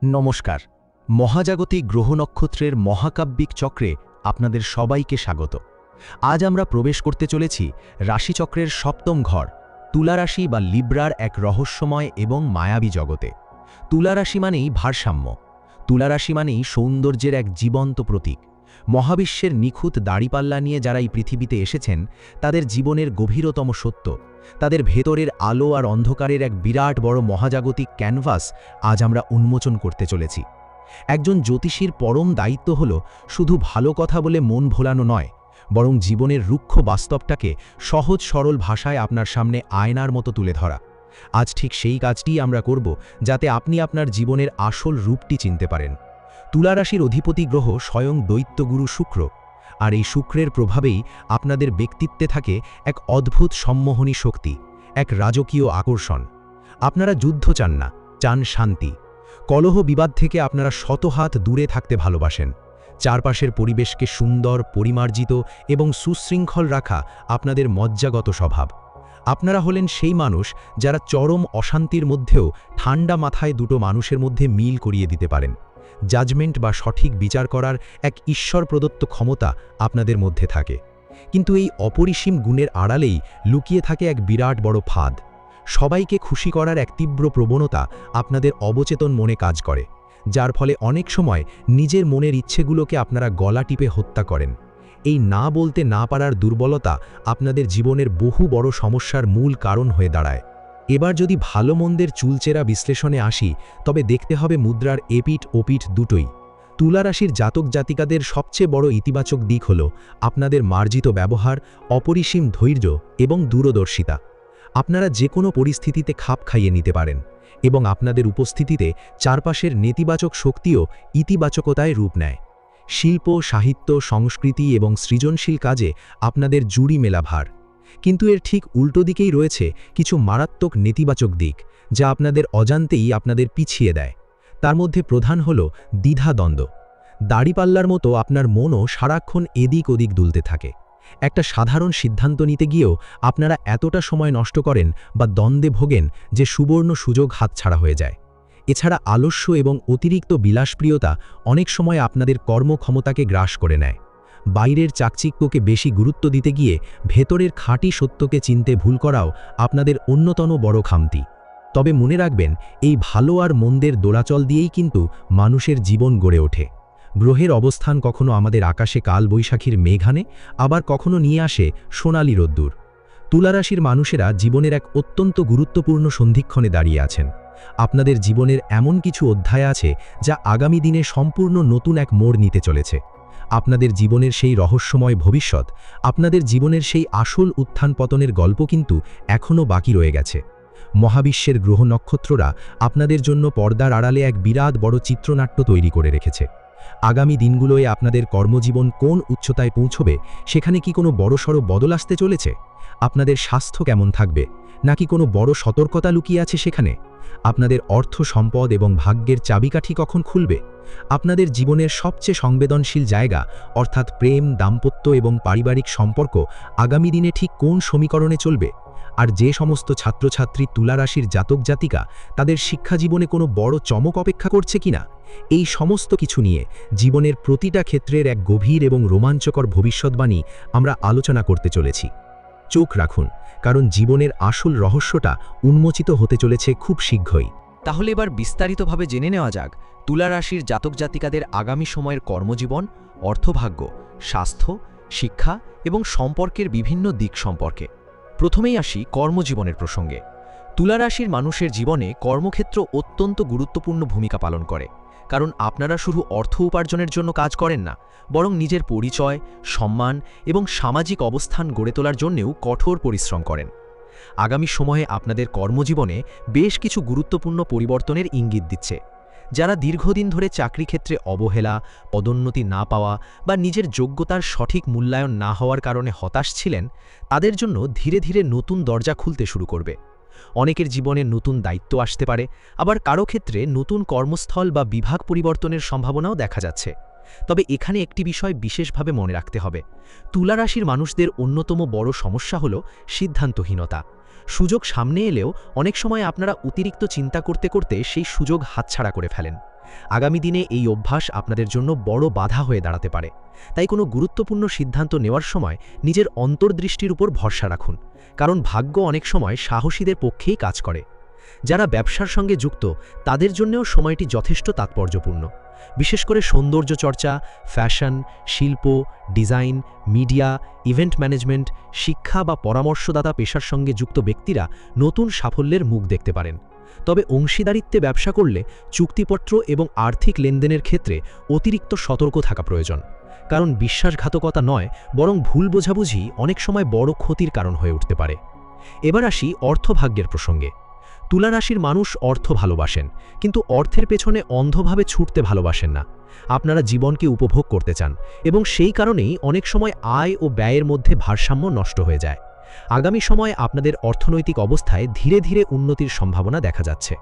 নমস্কার। মহাজাগতিক গ্রহ নক্ষত্রের মহাকাব্যিক চক্রে আপনাদের সবাইকে স্বাগত। আজ আমরা প্রবেশ করতে চলেছি রাশিচক্রের সপ্তম ঘর, তুলা রাশি বা লিব্রার এক রহস্যময় এবং মায়াবী জগতে। তুলা রাশি মানেই ভারসাম্য, তুলা রাশি মানেই সৌন্দর্যের এক জীবন্ত প্রতীক। মহাবিশ্বের নিখুঁত দাড়িপাল্লা নিয়ে যারা এই পৃথিবীতে এসেছেন, তাদের জীবনের গভীরতম সত্য, তাদের ভেতরের আলো আর অন্ধকারের এক বিরাট বড় মহাজাগতিক ক্যানভাস আজ আমরা উন্মোচন করতে চলেছি। একজন জ্যোতিষীর পরম দায়িত্ব হল শুধু ভালো কথা বলে মন ভোলানো নয়, বরং জীবনের রুক্ষ বাস্তবটাকে সহজ সরল ভাষায় আপনার সামনে আয়নার মতো তুলে ধরা। আজ ঠিক সেই কাজটিই আমরা করব, যাতে আপনি আপনার জীবনের আসল রূপটি চিনতে পারেন। তুলা রাশির অধিপতি গ্রহ স্বয়ং দৈত্যগুরু শুক্র, আর এই শুক্রের প্রভাবেই আপনাদের ব্যক্তিত্বে থাকে এক অদ্ভুত সম্মোহনী শক্তি, এক রাজকীয় আকর্ষণ। আপনারা যুদ্ধ চান না, চান শান্তি। কলহ বিবাদ থেকে আপনারা শতহাত দূরে থাকতে ভালোবাসেন। চারপাশের পরিবেশকে সুন্দর, পরিমার্জিত এবং সুশৃঙ্খল রাখা আপনাদের মজ্জাগত স্বভাব। আপনারা হলেন সেই মানুষ যারা চরম অশান্তির মধ্যেও ঠান্ডা মাথায় দুটো মানুষের মধ্যে মিল করিয়ে দিতে পারেন। জাজমেন্ট বা সঠিক বিচার করার এক ঈশ্বর প্রদত্ত ক্ষমতা আপনাদের মধ্যে থাকে। কিন্তু এই অপরিসীম গুণের আড়ালেই লুকিয়ে থাকে এক বিরাট বড় ফাঁদ। সবাইকে খুশি করার এক তীব্র প্রবণতা আপনাদের অবচেতন মনে কাজ করে, যার ফলে অনেক সময় নিজের মনের ইচ্ছেগুলোকে আপনারা গলা টিপে হত্যা করেন। এই না বলতে না পারার দুর্বলতা আপনাদের জীবনের বহু বড় সমস্যার মূল কারণ হয়ে দাঁড়ায়। এবার যদি ভালো মন্দের চুলচেরা বিশ্লেষণে আসি, তবে দেখতে হবে মুদ্রার এপিঠ ওপিঠ দুটোই। তুলা রাশির জাতক জাতিকাদের সবচেয়ে বড় ইতিবাচক দিক হল আপনাদের মার্জিত ব্যবহার, অপরিসীম ধৈর্য এবং দূরদর্শিতা। আপনারা যে কোনো পরিস্থিতিতে খাপ খাইয়ে নিতে পারেন, এবং আপনাদের উপস্থিতিতে চারপাশের নেতিবাচক শক্তিও ইতিবাচকতায় রূপ নেয়। শিল্প, সাহিত্য, সংস্কৃতি এবং সৃজনশীল কাজে আপনাদের জুড়ি মেলা ভার। কিন্তু এর ঠিক উল্টো দিকেই রয়েছে কিছু মারাত্মক নেতিবাচক দিক, যা আপনাদের অজান্তেই আপনাদের পিছিয়ে দেয়। তার মধ্যে প্রধান হল দ্বিধাদ্বন্দ্ব। দাড়িপাল্লার মতো আপনার মনও সারাক্ষণ এদিক ওদিক দুলতে থাকে। একটা সাধারণ সিদ্ধান্ত নিতে গিয়েও আপনারা এতটা সময় নষ্ট করেন বা দ্বন্দ্বে ভোগেন যে সুবর্ণ সুযোগ হাতছাড়া হয়ে যায়। এছাড়া আলস্য এবং অতিরিক্ত বিলাসপ্রিয়তা অনেক সময় আপনাদের কর্মক্ষমতাকে গ্রাস করে নেয়। বাইরের চাকচিক্যকে বেশি গুরুত্ব দিতে গিয়ে ভেতরের খাঁটি সত্যকে চিনতে ভুল করাও আপনাদের অন্যতম বড় খামতি। তবে মনে রাখবেন, এই ভালো আর মন্দের দোলাচল দিয়েই কিন্তু মানুষের জীবন গড়ে ওঠে। গ্রহের অবস্থান কখনো আমাদের আকাশে কালবৈশাখীর মেঘ আনে, আবার কখনো নিয়ে আসে সোনালি রোদ্দুর। তুলা রাশির মানুষেরা জীবনের এক অত্যন্ত গুরুত্বপূর্ণ সন্ধিক্ষণে দাঁড়িয়ে আছেন। আপনাদের জীবনের এমন কিছু অধ্যায় আছে যা আগামী দিনে সম্পূর্ণ নতুন এক মোড় নিতে চলেছে। আপনাদের জীবনের সেই রহস্যময় ভবিষ্যৎ, আপনাদের জীবনের সেই আসল উত্থান পতনের গল্প কিন্তু এখনও বাকি রয়ে গেছে। মহাবিশ্বের গ্রহ নক্ষত্ররা আপনাদের জন্য পর্দার আড়ালে এক বিরাট বড় চিত্রনাট্য তৈরি করে রেখেছে। আগামী দিনগুলোয় আপনাদের কর্মজীবন কোন উচ্চতায় পৌঁছবে, সেখানে কি কোনো বড়সড় বদল আসতে চলেছে? আপনাদের স্বাস্থ্য কেমন থাকবে, নাকি কোনো বড় সতর্কতা লুকিয়ে আছে সেখানে? আপনাদের অর্থ সম্পদ এবং ভাগ্যের চাবিকাঠি কখন খুলবে? আপনাদের জীবনের সবচেয়ে সংবেদনশীল জায়গা অর্থাৎ প্রেম, দাম্পত্য এবং পারিবারিক সম্পর্ক আগামী দিনে ঠিক কোন সমীকরণে চলবে? আর যে সমস্ত ছাত্রছাত্রী তুলা রাশির জাতক জাতিকা, তাদের শিক্ষা জীবনে কোনো বড় চমক অপেক্ষা করছে কিনা? এই সমস্ত কিছু নিয়ে জীবনের প্রতিটা ক্ষেত্রের এক গভীর এবং রোমাঞ্চকর ভবিষ্যৎবাণী আমরা আলোচনা করতে চলেছি। চোখ রাখুন, কারণ জীবনের আসল রহস্যটা উন্মোচিত হতে চলেছে খুব শীঘ্রই। তাহলে এবার বিস্তারিতভাবে জেনে নেওয়া যাক তুলা রাশির জাতক জাতিকাদের আগামী সময়ের কর্মজীবন, অর্থভাগ্য, স্বাস্থ্য, শিক্ষা এবং সম্পর্কের বিভিন্ন দিক সম্পর্কে। প্রথমেই আসি কর্মজীবনের প্রসঙ্গে। তুলা রাশির মানুষের জীবনে কর্মক্ষেত্র অত্যন্ত গুরুত্বপূর্ণ ভূমিকা পালন করে, কারণ আপনারা শুধু অর্থ উপার্জনের জন্য কাজ করেন না, বরং নিজের পরিচয়, সম্মান এবং সামাজিক অবস্থান গড়ে তোলার জন্যেও কঠোর পরিশ্রম করেন। আগামী সময়ে আপনাদের কর্মজীবনে বেশ কিছু গুরুত্বপূর্ণ পরিবর্তনের ইঙ্গিত দিচ্ছে। যারা দীর্ঘদিন ধরে চাকরি ক্ষেত্রে অবহেলা, পদোন্নতি না পাওয়া বা নিজের যোগ্যতার সঠিক মূল্যায়ন না হওয়ার কারণে হতাশ ছিলেন, তাদের জন্য ধীরে ধীরে নতুন দরজা খুলতে শুরু করবে। অনেকের জীবনে নতুন দায়িত্ব আসতে পারে, আবার কারো ক্ষেত্রে নতুন কর্মস্থল বা বিভাগ পরিবর্তনের সম্ভাবনাও দেখা যাচ্ছে। তবে এখানে একটি বিষয় বিশেষভাবে মনে রাখতে হবে। তুলা রাশির মানুষদের অন্যতম বড় সমস্যা হল সিদ্ধান্তহীনতা। সুযোগ সামনে এলেও অনেক সময় আপনারা অতিরিক্ত চিন্তা করতে করতে সেই সুযোগ হাতছাড়া করে ফেলেন। আগামী দিনে এই অভ্যাস আপনাদের জন্য বড় বাধা হয়ে দাঁড়াতে পারে। তাই কোনো গুরুত্বপূর্ণ সিদ্ধান্ত নেওয়ার সময় নিজের অন্তর্দৃষ্টির উপর ভরসা রাখুন, কারণ ভাগ্য অনেক সময় সাহসীদের পক্ষেই কাজ করে। যারা ব্যবসার সঙ্গে যুক্ত তাদের জন্যও সময়টি যথেষ্ট তাৎপর্যপূর্ণ। বিশেষ করে সৌন্দর্য চর্চা, ফ্যাশন, শিল্প, ডিজাইন, মিডিয়া, ইভেন্ট ম্যানেজমেন্ট, শিক্ষা বা পরামর্শদাতা পেশার সঙ্গে যুক্ত ব্যক্তিরা নতুন সাফল্যের মুখ দেখতে পারেন। তবে অংশীদারিত্বে ব্যবসা করলে চুক্তিপত্র এবং আর্থিক লেনদেনের ক্ষেত্রে অতিরিক্ত সতর্ক থাকা প্রয়োজন, কারণ বিশ্বাসঘাতকতা নয় বরং ভুল বোঝাবুঝি অনেক সময় বড় ক্ষতির কারণ হয়ে উঠতে পারে। এবার আসি অর্থভাগ্যের প্রসঙ্গে। তুলা রাশির মানুষ অর্থ ভালোবাসেন, কিন্তু অর্থের পেছনে অন্ধভাবে ছুটতে ভালোবাসেন না। আপনারা জীবনকে উপভোগ করতে চান এবং সেই কারণেই অনেক সময় আয় ও ব্যয়ের মধ্যে ভারসাম্য নষ্ট হয়ে যায়। আগামী সময়ে আপনাদের অর্থনৈতিক অবস্থায় ধীরে ধীরে উন্নতির সম্ভাবনা দেখা যাচ্ছে।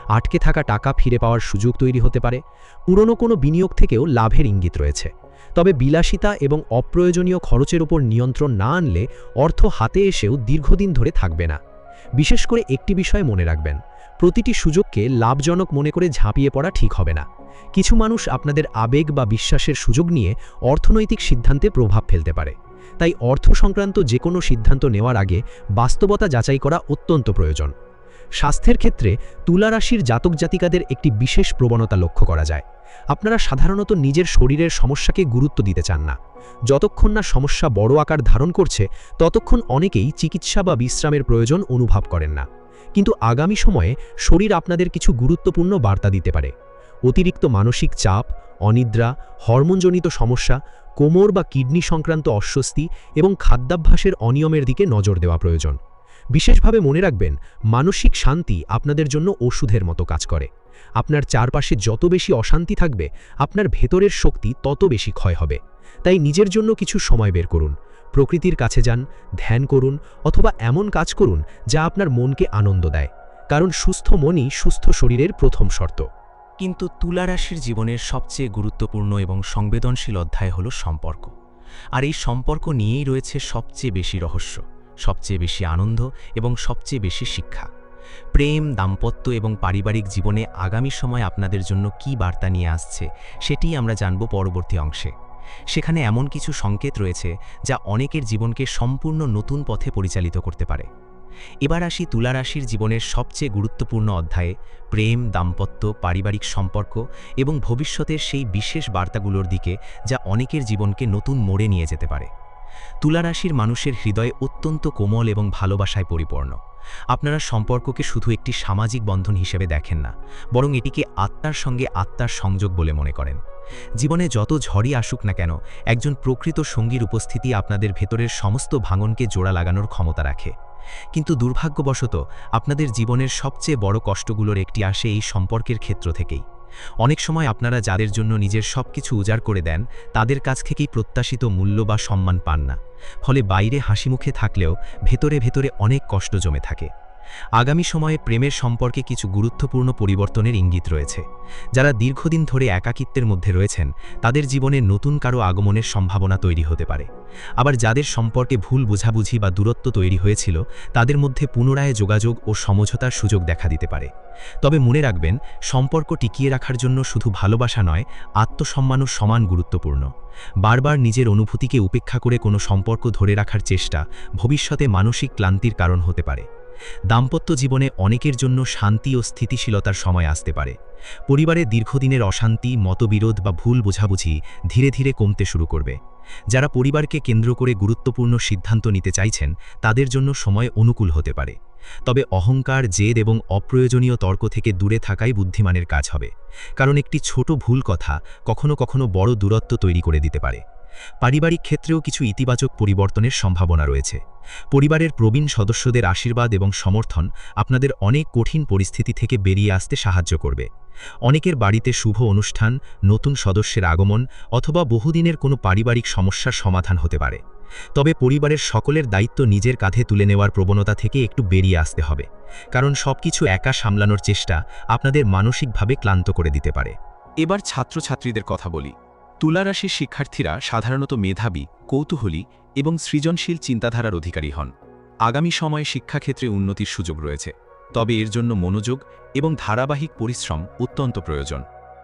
আটকে থাকা টাকা ফিরে পাওয়ার সুযোগ তৈরি হতে পারে। পুরনো কোনো বিনিয়োগ থেকেও লাভের ইঙ্গিত রয়েছে। তবে বিলাসিতা এবং অপ্রয়োজনীয় খরচের উপর নিয়ন্ত্রণ না আনলে অর্থ হাতে এসেও দীর্ঘদিন ধরে থাকবে না। বিশেষ করে একটি বিষয় মনে রাখবেন, প্রতিটি সুযোগকে লাভজনক মনে করে ঝাঁপিয়ে পড়া ঠিক হবে না। কিছু মানুষ আপনাদের আবেগ বা বিশ্বাসের সুযোগ নিয়ে অর্থনৈতিক সিদ্ধান্তে প্রভাব ফেলতে পারে। তাই অর্থ সংক্রান্ত যে কোনো সিদ্ধান্ত নেওয়ার আগে বাস্তবতা যাচাই করা অত্যন্ত প্রয়োজন। স্বাস্থ্যের ক্ষেত্রে তুলা রাশির জাতক জাতিকাদের একটি বিশেষ প্রবণতা লক্ষ্য করা যায়। আপনারা সাধারণত নিজের শরীরের সমস্যাকে গুরুত্ব দিতে চান না। যতক্ষণ না সমস্যা বড় আকার ধারণ করছে ততক্ষণ অনেকেই চিকিৎসা বা বিশ্রামের প্রয়োজন অনুভব করেন না। কিন্তু আগামী সময়ে শরীর আপনাদের কিছু গুরুত্বপূর্ণ বার্তা দিতে পারে। অতিরিক্ত মানসিক চাপ, অনিদ্রা, হরমোনজনিত সমস্যা, কোমর বা কিডনি সংক্রান্ত অস্বস্তি এবং খাদ্যাভ্যাসের অনিয়মের দিকে নজর দেওয়া প্রয়োজন। বিশেষভাবে মনে রাখবেন, মানসিক শান্তি আপনাদের জন্য ওষুধের মতো কাজ করে। আপনার চারপাশে যত বেশি অশান্তি থাকবে, আপনার ভেতরের শক্তি তত বেশি ক্ষয় হবে। তাই নিজের জন্য কিছু সময় বের করুন, প্রকৃতির কাছে যান, ধ্যান করুন অথবা এমন কাজ করুন যা আপনার মনকে আনন্দ দেয়, কারণ সুস্থ মনই সুস্থ শরীরের প্রথম শর্ত। কিন্তু তুলা রাশির জীবনের সবচেয়ে গুরুত্বপূর্ণ এবং সংবেদনশীল অধ্যায় হল সম্পর্ক। আর এই সম্পর্ক নিয়েই রয়েছে সবচেয়ে বেশি রহস্য, সবচেয়ে বেশি আনন্দ এবং সবচেয়ে বেশি শিক্ষা। প্রেম, দাম্পত্য এবং পারিবারিক জীবনে আগামী সময় আপনাদের জন্য কী বার্তা নিয়ে আসছে সেটিই আমরা জানব পরবর্তী অংশে। সেখানে এমন কিছু সংকেত রয়েছে যা অনেকের জীবনকে সম্পূর্ণ নতুন পথে পরিচালিত করতে পারে। এবার আসি তুলা রাশির জীবনের সবচেয়ে গুরুত্বপূর্ণ অধ্যায়ে, প্রেম, দাম্পত্য, পারিবারিক সম্পর্ক এবং ভবিষ্যতের সেই বিশেষ বার্তাগুলোর দিকে যা অনেকের জীবনকে নতুন মোড়ে নিয়ে যেতে পারে। তুলা রাশির মানুষের হৃদয় অত্যন্ত কোমল এবং ভালোবাসায় পরিপূর্ণ। আপনারা সম্পর্ককে শুধু একটি সামাজিক বন্ধন হিসেবে দেখেন না, বরং এটিকে আত্মার সঙ্গে আত্মার সংযোগ বলে মনে করেন। জীবনে যত ঝড়ই আসুক না কেন, একজন প্রকৃত সঙ্গীর উপস্থিতি আপনাদের ভেতরের সমস্ত ভাঙনকে জোড়া লাগানোর ক্ষমতা রাখে। কিন্তু দুর্ভাগ্যবশত আপনাদের জীবনের সবচেয়ে বড় কষ্টগুলোর একটি আসে এই সম্পর্কের ক্ষেত্র থেকেই। অনেক সময় আপনারা যাদের জন্য নিজের সবকিছু উজাড় করে দেন, তাদের কাছ থেকেই প্রত্যাশিত মূল্য বা সম্মান পান না। ফলে বাইরে হাসিমুখে থাকলেও ভেতরে ভেতরে অনেক কষ্ট জমে থাকে। আগামী সময়ে প্রেমের সম্পর্কে কিছু গুরুত্বপূর্ণ পরিবর্তনের ইঙ্গিত রয়েছে। যারা দীর্ঘদিন ধরে একাকিত্বের মধ্যে রয়েছেন, তাদের জীবনে নতুন কারো আগমনের সম্ভাবনা তৈরি হতে পারে। আবার যাদের সম্পর্কে ভুল বোঝাবুঝি বা দূরত্ব তৈরি হয়েছিল, তাদের মধ্যে পুনরায় যোগাযোগ ও সমঝোতার সুযোগ দেখা দিতে পারে। তবে মনে রাখবেন, সম্পর্ক টিকিয়ে রাখার জন্য শুধু ভালোবাসা নয়, আত্মসম্মানও সমান গুরুত্বপূর্ণ। বারবার নিজের অনুভূতিকে উপেক্ষা করে কোনো সম্পর্ক ধরে রাখার চেষ্টা ভবিষ্যতে মানসিক ক্লান্তির কারণ হতে পারে। দাম্পত্য জীবনে অনেকের জন্য শান্তি ও স্থিতিশীলতার সময় আসতে পারে। পরিবারে দীর্ঘদিনের অশান্তি, মতবিরোধ বা ভুল বোঝাবুঝি ধীরে ধীরে কমতে শুরু করবে। যারা পরিবারকে কেন্দ্র করে গুরুত্বপূর্ণ সিদ্ধান্ত নিতে চাইছেন, তাদের জন্য সময় অনুকূল হতে পারে। তবে অহংকার, জেদ এবং অপ্রয়োজনীয় তর্ক থেকে দূরে থাকাই বুদ্ধিমানের কাজ হবে, কারণ একটি ছোট ভুল কথা কখনো কখনো বড় দূরত্ব তৈরি করে দিতে পারে। পারিবারিক ক্ষেত্রেও কিছু ইতিবাচক পরিবর্তনের সম্ভাবনা রয়েছে। পরিবারের প্রবীণ সদস্যদের আশীর্বাদ এবং সমর্থন আপনাদের অনেক কঠিন পরিস্থিতি থেকে বেরিয়ে আসতে সাহায্য করবে। অনেকের বাড়িতে শুভ অনুষ্ঠান, নতুন সদস্যের আগমন অথবা বহুদিনের কোনো পারিবারিক সমস্যার সমাধান হতে পারে। তবে পরিবারের সকলের দায়িত্ব নিজের কাঁধে তুলে নেওয়ার প্রবণতা থেকে একটু বেরিয়ে আসতে হবে, কারণ সবকিছু একা সামলানোর চেষ্টা আপনাদের মানসিকভাবে ক্লান্ত করে দিতে পারে। এবার ছাত্রছাত্রীদের কথা বলি। তুলা রাশির শিক্ষার্থীরা সাধারণত মেধাবী, কৌতূহলী এবং সৃজনশীল চিন্তাধারার অধিকারী হন। আগামী সময়ে শিক্ষাক্ষেত্রে উন্নতির সুযোগ রয়েছে, তবে এর জন্য মনোযোগ এবং ধারাবাহিক পরিশ্রম অত্যন্ত প্রয়োজন।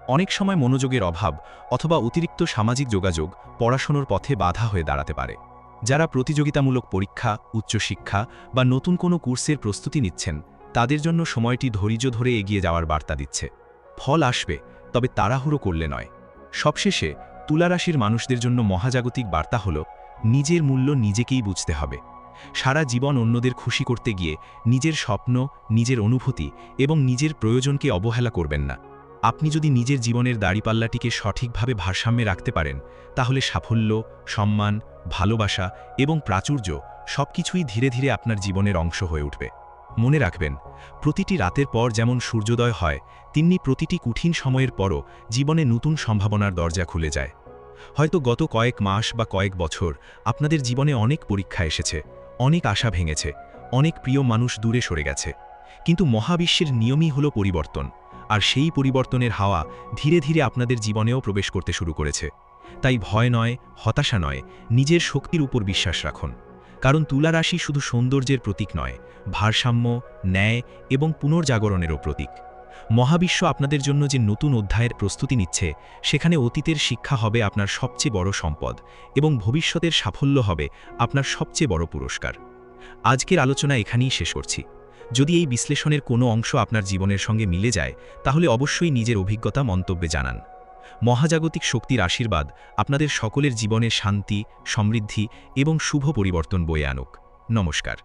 অনেক সময় মনোযোগের অভাব অথবা অতিরিক্ত সামাজিক যোগাযোগ পড়াশোনার পথে বাধা হয়ে দাঁড়াতে পারে। যারা প্রতিযোগিতামূলক পরীক্ষা, উচ্চশিক্ষা বা নতুন কোনো কোর্সের প্রস্তুতি নিচ্ছেন, তাদের জন্য সময়টি ধৈর্য ধরে এগিয়ে যাওয়ার বার্তা দিচ্ছে। ফল আসবে, তবে তাড়াহুড়ো করলে নয়। সবশেষে তুলা রাশির মানুষদের জন্য মহাজাগতিক বার্তা হল, নিজের মূল্য নিজেকেই বুঝতে হবে। সারা জীবন অন্যদের খুশি করতে গিয়ে নিজের স্বপ্ন, নিজের অনুভূতি এবং নিজের প্রয়োজনকে অবহেলা করবেন না। আপনি যদি নিজের জীবনের দাড়িপাল্লাটিকে সঠিকভাবে ভারসাম্যে রাখতে পারেন, তাহলে সাফল্য, সম্মান, ভালোবাসা এবং প্রাচুর্য সবকিছুই ধীরে ধীরে আপনার জীবনের অংশ হয়ে উঠবে। মনে রাখবেন, প্রতিটি রাতের পর যেমন সূর্যোদয় হয়, তেমনি প্রতিটি কঠিন সময়ের পরও জীবনে নতুন সম্ভাবনার দরজা খুলে যায়। হয়তো গত কয়েক মাস বা কয়েক বছর আপনাদের জীবনে অনেক পরীক্ষা এসেছে, অনেক আশা ভেঙেছে, অনেক প্রিয় মানুষ দূরে সরে গেছে। কিন্তু মহাবিশ্বের নিয়মই হলো পরিবর্তন, আর সেই পরিবর্তনের হাওয়া ধীরে ধীরে আপনাদের জীবনেও প্রবেশ করতে শুরু করেছে। তাই ভয় নয়, হতাশা নয়, নিজের শক্তির উপর বিশ্বাস রাখুন। কারণ তুলা রাশি শুধু সৌন্দর্যের প্রতীক নয়, ভারসাম্য, ন্যায় এবং পুনর্জাগরণেরও প্রতীক। মহাবিশ্ব আপনাদের জন্য যে নতুন অধ্যায়ের প্রস্তুতি নিচ্ছে, সেখানে অতীতের শিক্ষা হবে আপনার সবচেয়ে বড় সম্পদ এবং ভবিষ্যতের সাফল্য হবে আপনার সবচেয়ে বড় পুরস্কার। আজকের আলোচনা এখানেই শেষ করছি। যদি এই বিশ্লেষণের কোনো অংশ আপনার জীবনের সঙ্গে মিলে যায়, তাহলে অবশ্যই নিজের অভিজ্ঞতা মন্তব্যে জানান। মহাজাগতিক শক্তির আশীর্বাদ আপনাদের সকলের জীবনে শান্তি, সমৃদ্ধি এবং শুভ পরিবর্তন বয়ে আনুক। নমস্কার।